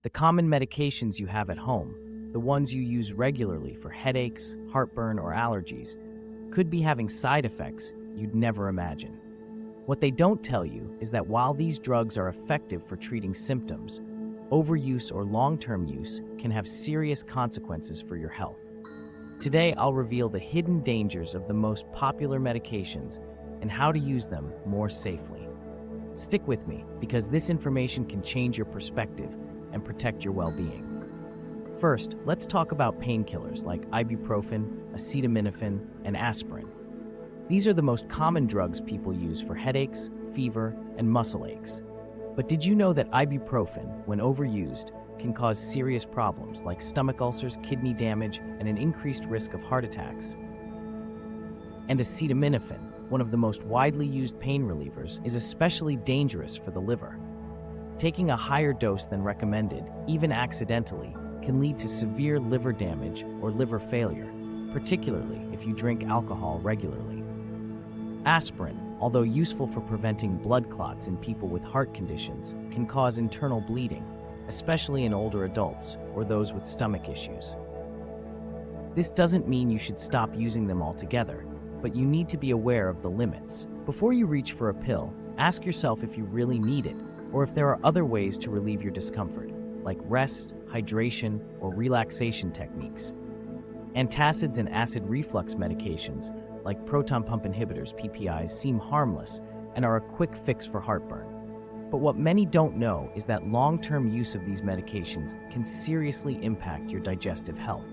The common medications you have at home, the ones you use regularly for headaches, heartburn, or allergies, could be having side effects you'd never imagine. What they don't tell you is that while these drugs are effective for treating symptoms, overuse or long-term use can have serious consequences for your health. Today, I'll reveal the hidden dangers of the most popular medications and how to use them more safely. Stick with me, because this information can change your perspective and protect your well-being. First, let's talk about painkillers like ibuprofen, acetaminophen, and aspirin. These are the most common drugs people use for headaches, fever, and muscle aches. But did you know that ibuprofen, when overused, can cause serious problems like stomach ulcers, kidney damage, and an increased risk of heart attacks? And acetaminophen, one of the most widely used pain relievers, is especially dangerous for the liver. Taking a higher dose than recommended, even accidentally, can lead to severe liver damage or liver failure, particularly if you drink alcohol regularly. Aspirin, although useful for preventing blood clots in people with heart conditions, can cause internal bleeding, especially in older adults or those with stomach issues. This doesn't mean you should stop using them altogether, but you need to be aware of the limits. Before you reach for a pill, ask yourself if you really need it, or if there are other ways to relieve your discomfort, like rest, hydration, or relaxation techniques. Antacids and acid reflux medications, like proton pump inhibitors, PPIs, seem harmless and are a quick fix for heartburn. But what many don't know is that long-term use of these medications can seriously impact your digestive health.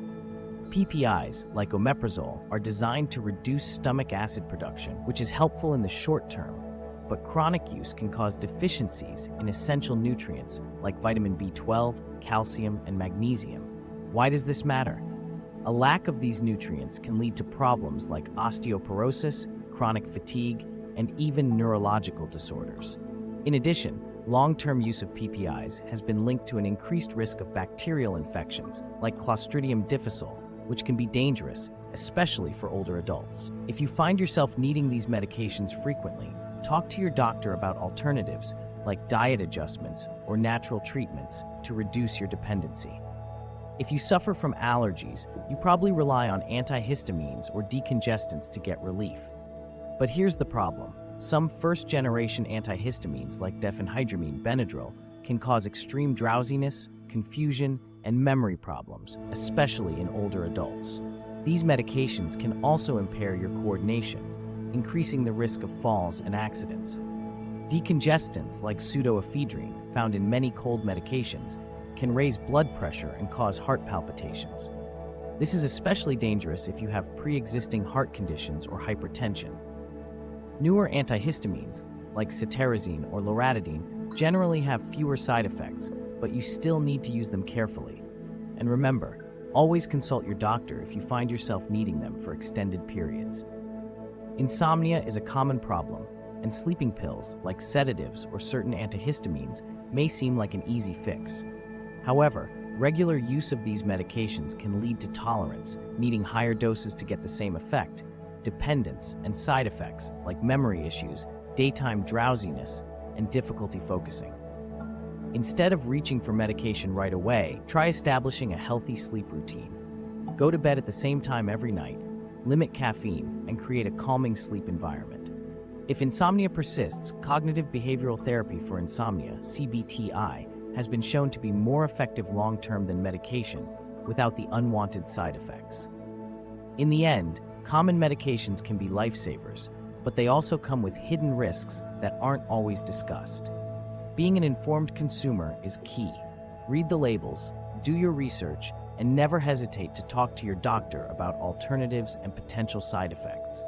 PPIs, like omeprazole, are designed to reduce stomach acid production, which is helpful in the short term, but chronic use can cause deficiencies in essential nutrients like vitamin B12, calcium, and magnesium. Why does this matter? A lack of these nutrients can lead to problems like osteoporosis, chronic fatigue, and even neurological disorders. In addition, long-term use of PPIs has been linked to an increased risk of bacterial infections like Clostridium difficile, which can be dangerous, especially for older adults. If you find yourself needing these medications frequently, talk to your doctor about alternatives like diet adjustments or natural treatments to reduce your dependency. If you suffer from allergies, you probably rely on antihistamines or decongestants to get relief. But here's the problem. Some first-generation antihistamines like diphenhydramine Benadryl can cause extreme drowsiness, confusion, and memory problems, especially in older adults. These medications can also impair your coordination, increasing the risk of falls and accidents. Decongestants like pseudoephedrine, found in many cold medications, can raise blood pressure and cause heart palpitations. This is especially dangerous if you have pre-existing heart conditions or hypertension. Newer antihistamines, like cetirizine or loratadine, generally have fewer side effects, but you still need to use them carefully. And remember, always consult your doctor if you find yourself needing them for extended periods. Insomnia is a common problem, and sleeping pills, like sedatives or certain antihistamines, may seem like an easy fix. However, regular use of these medications can lead to tolerance, needing higher doses to get the same effect, dependence, and side effects like memory issues, daytime drowsiness, and difficulty focusing. Instead of reaching for medication right away, try establishing a healthy sleep routine. Go to bed at the same time every night, limit caffeine, and create a calming sleep environment. If insomnia persists, cognitive behavioral therapy for insomnia, CBTI, has been shown to be more effective long-term than medication without the unwanted side effects. In the end, common medications can be lifesavers, but they also come with hidden risks that aren't always discussed. Being an informed consumer is key. Read the labels, do your research, and never hesitate to talk to your doctor about alternatives and potential side effects.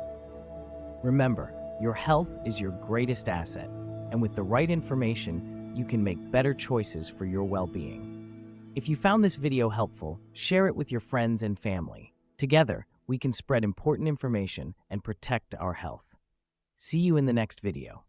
Remember, your health is your greatest asset, and with the right information, you can make better choices for your well-being. If you found this video helpful, share it with your friends and family. Together, we can spread important information and protect our health. See you in the next video.